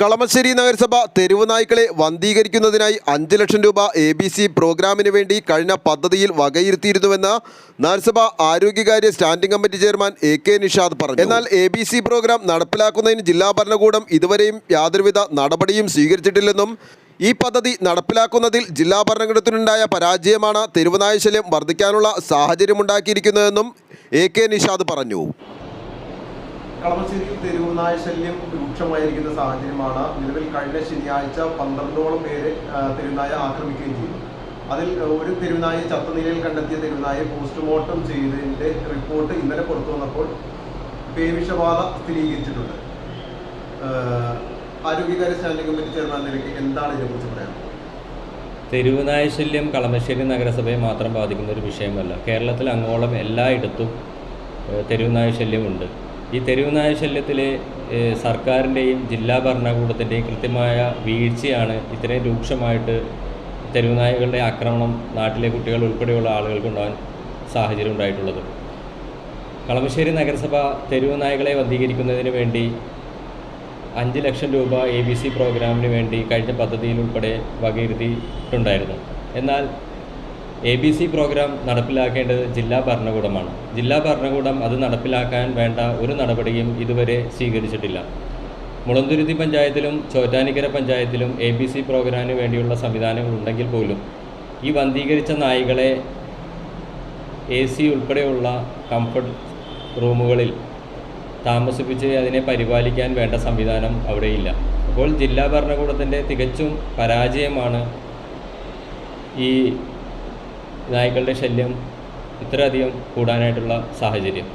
കളമശ്ശേരി നഗരസഭ തെരുവ് നായ്ക്കളെ വന്ധീകരിക്കുന്നതിനായി 5 ലക്ഷം രൂപ ABC പ്രോഗ്രാമിന് വേണ്ടി കഴിഞ്ഞ പദ്ധതിയിൽ വകയിരുത്തിയിരുന്നുവെന്ന് നഗരസഭ ആരോഗ്യകാര്യ standing committee chairman AK Nishad പറഞ്ഞു. എന്നാൽ ABC പ്രോഗ്രാം നടപ്പിലാക്കുന്നതിന് ജില്ലാ ഭരണകൂടം ഇതുവരെയും യാതൊരുവിധ നടപടിയും സ്വീകരിച്ചിട്ടില്ലെന്നും ഈ പദ്ധതി നടപ്പിലാക്കുന്നതിൽ ജില്ലാ ഭരണകൂടത്തിനുണ്ടായ പരാജയമാണ് തെരുവുനായ ശല്യം വർദ്ധിക്കാനുള്ള സാഹചര്യമുണ്ടാക്കിയിരിക്കുന്നതെന്നും AK നിഷാദ് പറഞ്ഞു. കളമശ്ശേരിയിൽ തെരുവുനായ ശല്യം രൂക്ഷമായിരിക്കുന്ന സാഹചര്യമാണ്. നിലവിൽ കഴിഞ്ഞ ശനിയാഴ്ച 12ഓളം പേരെ തെരുവുനായ ആക്രമിക്കുകയും ചെയ്തു. അതിൽ ഒരു തെരുവുനായെ ചത്ത നിലയിൽ കണ്ടെത്തിയ തെരുവുനായെ പോസ്റ്റ്മോർട്ടം ചെയ്തതിൻ്റെ റിപ്പോർട്ട് ഇന്നലെ പുറത്തു വന്നപ്പോൾ പേവിഷബാധ സ്ഥിരീകരിച്ചിട്ടുണ്ട്. ആരോഗ്യകാര്യ സ്റ്റാൻഡിംഗ് കമ്മിറ്റി ചെയർമാൻ നിലയ്ക്ക് എന്താണ് ഇതിനെക്കുറിച്ച് പറയാനുള്ളത്? തെരുവുനായ ശല്യം കളമശ്ശേരി നഗരസഭയെ മാത്രം ബാധിക്കുന്ന ഒരു വിഷയമല്ല. കേരളത്തിൽ അങ്ങോളം എല്ലായിടത്തും തെരുവുനായ ശല്യമുണ്ട്. ഈ തെരുവുനായ ശല്യത്തിൽ സർക്കാരിൻ്റെയും ജില്ലാ ഭരണകൂടത്തിൻ്റെയും കൃത്യമായ വീഴ്ചയാണ് ഇത്രയും രൂക്ഷമായിട്ട് തെരുവുനായകളുടെ ആക്രമണം നാട്ടിലെ കുട്ടികൾ ഉൾപ്പെടെയുള്ള ആളുകൾക്കുണ്ടാകാൻ സാഹചര്യം ഉണ്ടായിട്ടുള്ളത്. കളമശ്ശേരി നഗരസഭ തെരുവുനായകളെ വന്ധീകരിക്കുന്നതിന് വേണ്ടി 5 ലക്ഷം രൂപ ABC പ്രോഗ്രാമിന് വേണ്ടി കഴിഞ്ഞ പദ്ധതിയിൽ ഉൾപ്പെടെ വകയിരുത്തിയിട്ടുണ്ടായിരുന്നു. എന്നാൽ ABC പ്രോഗ്രാം നടപ്പിലാക്കേണ്ടത് ജില്ലാ ഭരണകൂടമാണ്. ജില്ലാ ഭരണകൂടം അത് നടപ്പിലാക്കാൻ വേണ്ട ഒരു നടപടിയും ഇതുവരെ സ്വീകരിച്ചിട്ടില്ല. മുളന്തുരുത്തി പഞ്ചായത്തിലും ചോറ്റാനിക്കര പഞ്ചായത്തിലും ABC പ്രോഗ്രാമിന് വേണ്ടിയുള്ള സംവിധാനങ്ങൾ ഉണ്ടെങ്കിൽ പോലും ഈ വന്ധീകരിച്ച നായ്കളെ AC ഉൾപ്പെടെയുള്ള കംഫർട്ട് റൂമുകളിൽ താമസിപ്പിച്ച് അതിനെ പരിപാലിക്കാൻ വേണ്ട സംവിധാനം അവിടെയില്ല. അപ്പോൾ ജില്ലാ ഭരണകൂടത്തിൻ്റെ തികച്ചും പരാജയമാണ് ഈ നായ്ക്കളുടെ ശല്യം ഇത്രയധികം കൂടാനായിട്ടുള്ള സാഹചര്യം.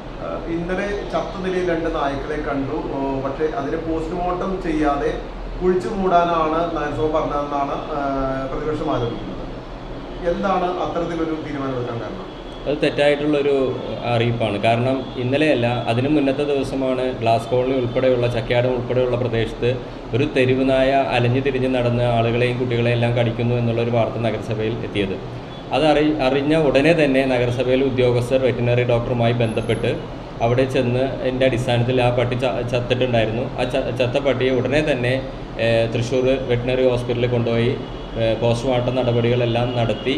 ഇന്നലെ ചത്ത നിലയിൽ 2 നായ്ക്കളെ കണ്ടു. പക്ഷേ അതിനെ പോസ്റ്റ്മോർട്ടം ചെയ്യാതെ കുഴിച്ചു മൂടാനാണ് നഗരസഭ പറഞ്ഞതെന്നാണ് പ്രതിപക്ഷം ആരോപിക്കുന്നത്. എന്താണ് അത്തരത്തിലൊരു തീരുമാനമെടുക്കാൻ കാരണം? അത് തെറ്റായിട്ടുള്ളൊരു അറിയിപ്പാണ്. കാരണം ഇന്നലെയല്ല, അതിനു മുന്നത്തെ ദിവസമാണ് ഗ്ലാസ് കോളനി ഉൾപ്പെടെയുള്ള ചക്കയാടം ഉൾപ്പെടെയുള്ള പ്രദേശത്ത് ഒരു തെരുവുനായ അലഞ്ഞു തിരിഞ്ഞ് നടന്ന് ആളുകളെയും കുട്ടികളെയും എല്ലാം കടിക്കുന്നു എന്നുള്ളൊരു വാർത്ത നഗരസഭയിൽ എത്തിയത്. അറിഞ്ഞ ഉടനെ തന്നെ നഗരസഭയിലെ ഉദ്യോഗസ്ഥർ വെറ്റിനറി ഡോക്ടറുമായി ബന്ധപ്പെട്ട് അവിടെ ചെന്ന് എൻ്റെ അടിസ്ഥാനത്തിൽ ആ പട്ടി ചത്തിട്ടുണ്ടായിരുന്നു. ആ ചത്ത പട്ടിയെ ഉടനെ തന്നെ തൃശ്ശൂർ വെറ്റിനറി ഹോസ്പിറ്റലിൽ കൊണ്ടുപോയി പോസ്റ്റ്മോർട്ടം നടപടികളെല്ലാം നടത്തി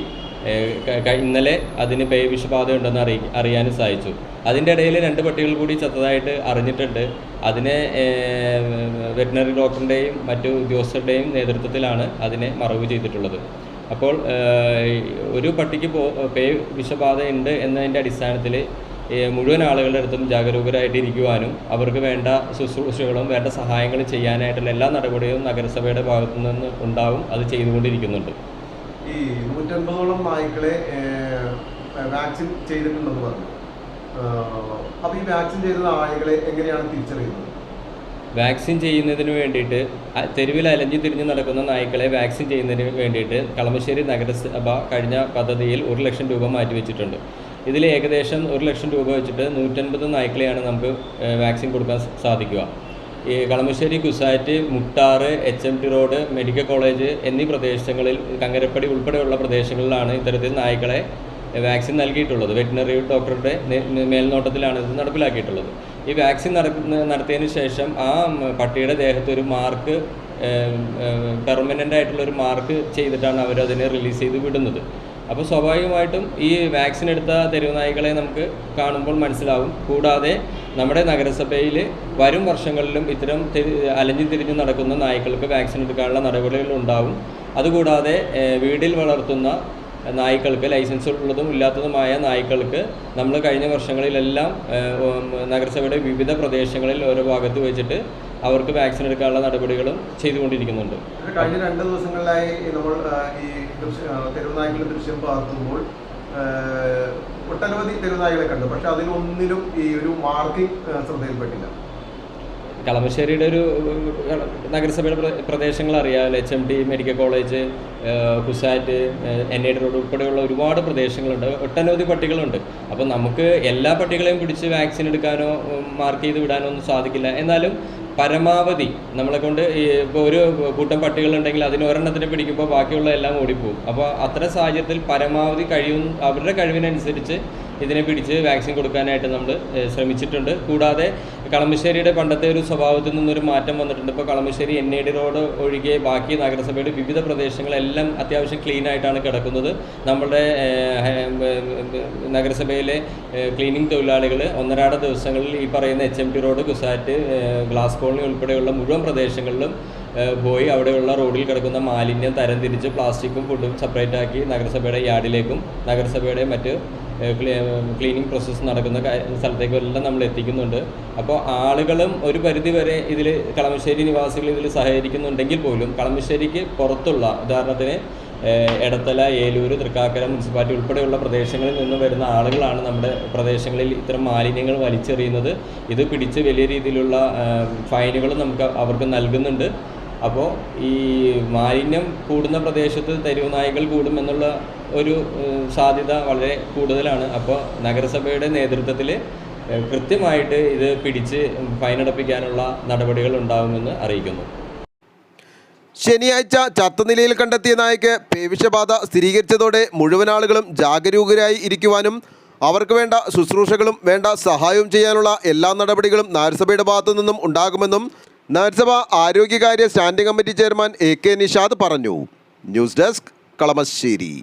ഇന്നലെ അതിന് പേവിഷബാധയുണ്ടെന്ന് അറിയാനും സാധിച്ചു. അതിൻ്റെ ഇടയിൽ 2 പട്ടികൾ കൂടി ചത്തതായിട്ട് അറിഞ്ഞിട്ടുണ്ട്. അതിനെ വെറ്റിനറി ഡോക്ടറിൻ്റെയും മറ്റു ഉദ്യോഗസ്ഥരുടെയും നേതൃത്വത്തിലാണ് അതിനെ മറവ് ചെയ്തിട്ടുള്ളത്. അപ്പോൾ ഒരു പട്ടിക്ക് വിഷബാധ ഉണ്ട് എന്നതിൻ്റെ അടിസ്ഥാനത്തിൽ മുഴുവൻ ആളുകളുടെ അടുത്തും ജാഗരൂകരായിട്ടിരിക്കുവാനും അവർക്ക് വേണ്ട ശുശ്രൂഷകളും വേണ്ട സഹായങ്ങളും ചെയ്യാനായിട്ടുള്ള എല്ലാ നടപടികളും നഗരസഭയുടെ ഭാഗത്തു നിന്ന് ഉണ്ടാവും. അത് ചെയ്തുകൊണ്ടിരിക്കുന്നുണ്ട്. ഈ 150ഓളം നായ്ക്കളെ വാക്സിൻ ചെയ്തിട്ടുണ്ടെന്ന് പറഞ്ഞു. അപ്പോൾ ഈ വാക്സിൻ ചെയ്ത നായ്ക്കളെ എങ്ങനെയാണ് തിരിച്ചറിയുന്നത്? വാക്സിൻ ചെയ്യുന്നതിന് വേണ്ടിയിട്ട് തെരുവിൽ അലഞ്ഞു തിരിഞ്ഞ് നടക്കുന്ന നായ്ക്കളെ വാക്സിൻ ചെയ്യുന്നതിന് വേണ്ടിയിട്ട് കളമശ്ശേരി നഗരസഭ കഴിഞ്ഞ പദ്ധതിയിൽ 1 ലക്ഷം രൂപ മാറ്റിവെച്ചിട്ടുണ്ട്. ഇതിൽ ഏകദേശം 1 ലക്ഷം രൂപ വെച്ചിട്ട് 150 നായ്ക്കളെയാണ് നമുക്ക് വാക്സിൻ കൊടുക്കാൻ സാധിക്കുക. ഈ Kalamassery CUSAT, Muttar, HMT road, medical college എന്നീ പ്രദേശങ്ങളിൽ, കങ്ങരപ്പടി ഉൾപ്പെടെയുള്ള പ്രദേശങ്ങളിലാണ് ഇത്തരത്തിൽ നായ്ക്കളെ വാക്സിൻ നൽകിയിട്ടുള്ളത്. വെറ്റിനറി ഡോക്ടറുടെ മേൽനോട്ടത്തിലാണ് ഇത് നടപ്പിലാക്കിയിട്ടുള്ളത്. ഈ വാക്സിൻ നടത്തിയതിന് ശേഷം ആ പട്ടിയുടെ ദേഹത്ത് ഒരു മാർക്ക്, പെർമനൻ്റ് ആയിട്ടുള്ളൊരു മാർക്ക് ചെയ്തിട്ടാണ് അവരതിനെ റിലീസ് ചെയ്ത് വിടുന്നത്. അപ്പോൾ സ്വാഭാവികമായിട്ടും ഈ വാക്സിൻ എടുത്ത തെരുവുനായ്ക്കളെ നമുക്ക് കാണുമ്പോൾ മനസ്സിലാവും. കൂടാതെ നമ്മുടെ നഗരസഭയിൽ വരും വർഷങ്ങളിലും ഇത്തരം അലഞ്ഞു തിരിഞ്ഞു നടക്കുന്ന നായ്ക്കൾക്ക് വാക്സിൻ എടുക്കാനുള്ള നടപടികളുണ്ടാവും. അതുകൂടാതെ വീട്ടിൽ വളർത്തുന്ന നായ്ക്കൾക്ക്, ലൈസൻസ് ഉള്ളതും ഇല്ലാത്തതുമായ നായ്ക്കൾക്ക് നമ്മൾ കഴിഞ്ഞ വർഷങ്ങളിലെല്ലാം നഗരസഭയുടെ വിവിധ പ്രദേശങ്ങളിൽ ഓരോ ഭാഗത്ത് വെച്ചിട്ട് അവർക്ക് വാക്സിൻ എടുക്കാനുള്ള നടപടികളും ചെയ്തുകൊണ്ടിരിക്കുന്നുണ്ട്. കഴിഞ്ഞ 2 ദിവസങ്ങളിലായി നമ്മൾ ഈ തെരുവുനായ്ക്കളുടെ ദൃശ്യം പകർത്തുമ്പോൾ ഒട്ടനവധി തെരുവുനായ്ക്കളെ കണ്ടു. പക്ഷെ അതിലൊന്നിലും ഈ ഒരു മാർക്കിംഗ് ശ്രദ്ധയിൽപ്പെട്ടില്ല. കളമശ്ശേരിയുടെ ഒരു നഗരസഭയുടെ പ്രദേശങ്ങൾ അറിയാമല്ലോ. HMT, medical college, CUSAT, NAD road ഉൾപ്പെടെയുള്ള ഒരുപാട് പ്രദേശങ്ങളുണ്ട്. ഒട്ടനവധി പട്ടികളുണ്ട്. അപ്പോൾ നമുക്ക് എല്ലാ പട്ടികളെയും പിടിച്ച് വാക്സിൻ എടുക്കാനോ മാർക്ക് ചെയ്ത് വിടാനോ ഒന്നും സാധിക്കില്ല. എന്നാലും പരമാവധി നമ്മളെ കൊണ്ട് ഇപ്പോൾ ഒരു കൂട്ടം പട്ടികളുണ്ടെങ്കിൽ അതിന് ഒരെണ്ണത്തിനെ പിടിക്കുമ്പോൾ ബാക്കിയുള്ള എല്ലാം ഓടിപ്പോവും. അപ്പോൾ അത്തരം സാഹചര്യത്തിൽ പരമാവധി അവരുടെ കഴിവിനനുസരിച്ച് ഇതിനെ പിടിച്ച് വാക്സിൻ കൊടുക്കാനായിട്ട് നമ്മൾ ശ്രമിച്ചിട്ടുണ്ട്. കൂടാതെ കളമശ്ശേരിയുടെ പണ്ടത്തെ ഒരു സ്വഭാവത്തിൽ നിന്നൊരു മാറ്റം വന്നിട്ടുണ്ട്. ഇപ്പോൾ കളമശ്ശേരി NAD റോഡ് ഒഴികെ ബാക്കി നഗരസഭയുടെ വിവിധ പ്രദേശങ്ങളെല്ലാം അത്യാവശ്യം ക്ലീൻ ആയിട്ടാണ് കിടക്കുന്നത്. നമ്മുടെ നഗരസഭയിലെ ക്ലീനിങ് തൊഴിലാളികൾ ഒന്നരാട ദിവസങ്ങളിൽ ഈ പറയുന്ന HMT road, CUSAT, glass colony ഉൾപ്പെടെയുള്ള മുഴുവൻ പ്രദേശങ്ങളിലും പോയി അവിടെയുള്ള റോഡിൽ കിടക്കുന്ന മാലിന്യം തരംതിരിച്ച് പ്ലാസ്റ്റിക്കും ഫുഡും സെപ്പറേറ്റ് ആക്കി നഗരസഭയുടെ യാർഡിലേക്കും നഗരസഭയുടെ മറ്റ് ക്ലീനിങ് പ്രോസസ്സ് നടക്കുന്ന സ്ഥലത്തേക്കും എല്ലാം നമ്മൾ എത്തിക്കുന്നുണ്ട്. അപ്പോൾ ആളുകളും ഒരു പരിധിവരെ ഇതിൽ കളമശ്ശേരി നിവാസികൾ ഇതിൽ സഹകരിക്കുന്നുണ്ടെങ്കിൽ പോലും കളമശ്ശേരിക്ക് പുറത്തുള്ള, ഉദാഹരണത്തിന് എടത്തല, ഏലൂർ, തൃക്കാക്കര മുനിസിപ്പാലിറ്റി ഉൾപ്പെടെയുള്ള പ്രദേശങ്ങളിൽ നിന്ന് വരുന്ന ആളുകളാണ് നമ്മുടെ പ്രദേശങ്ങളിൽ ഇത്തരം മാലിന്യങ്ങൾ വലിച്ചെറിയുന്നത്. ഇത് പിടിച്ച് വലിയ രീതിയിലുള്ള ഫൈനുകൾ അവർക്ക് നൽകുന്നുണ്ട്. അപ്പോൾ ഈ മാലിന്യം കൂടുന്ന പ്രദേശത്ത് തെരുവ് നായ്ക്കൾ കൂടുമെന്നുള്ള ഒരു സാധ്യത വളരെ കൂടുതലാണ്. അപ്പോൾ നഗരസഭയുടെ നേതൃത്വത്തിൽ കൃത്യമായിട്ട് ഇത് പിടിച്ച് ഫൈനടപ്പിക്കാനുള്ള നടപടികൾ ഉണ്ടാകുമെന്ന് അറിയിക്കുന്നു. ശനിയാഴ്ച ചത്ത നിലയിൽ കണ്ടെത്തിയ നായയ്ക്ക് പേവിഷബാധ സ്ഥിരീകരിച്ചതോടെ മുഴുവൻ ആളുകളും ജാഗരൂകരായി ഇരിക്കുവാനും അവർക്ക് വേണ്ട ശുശ്രൂഷകളും വേണ്ട സഹായവും ചെയ്യാനുള്ള എല്ലാ നടപടികളും നഗരസഭയുടെ ഭാഗത്തു നിന്നും ഉണ്ടാകുമെന്നും നഗരസഭ ആരോഗ്യകാര്യ standing committee chairman AK Nishad പറഞ്ഞു. News desk, Kalamassery.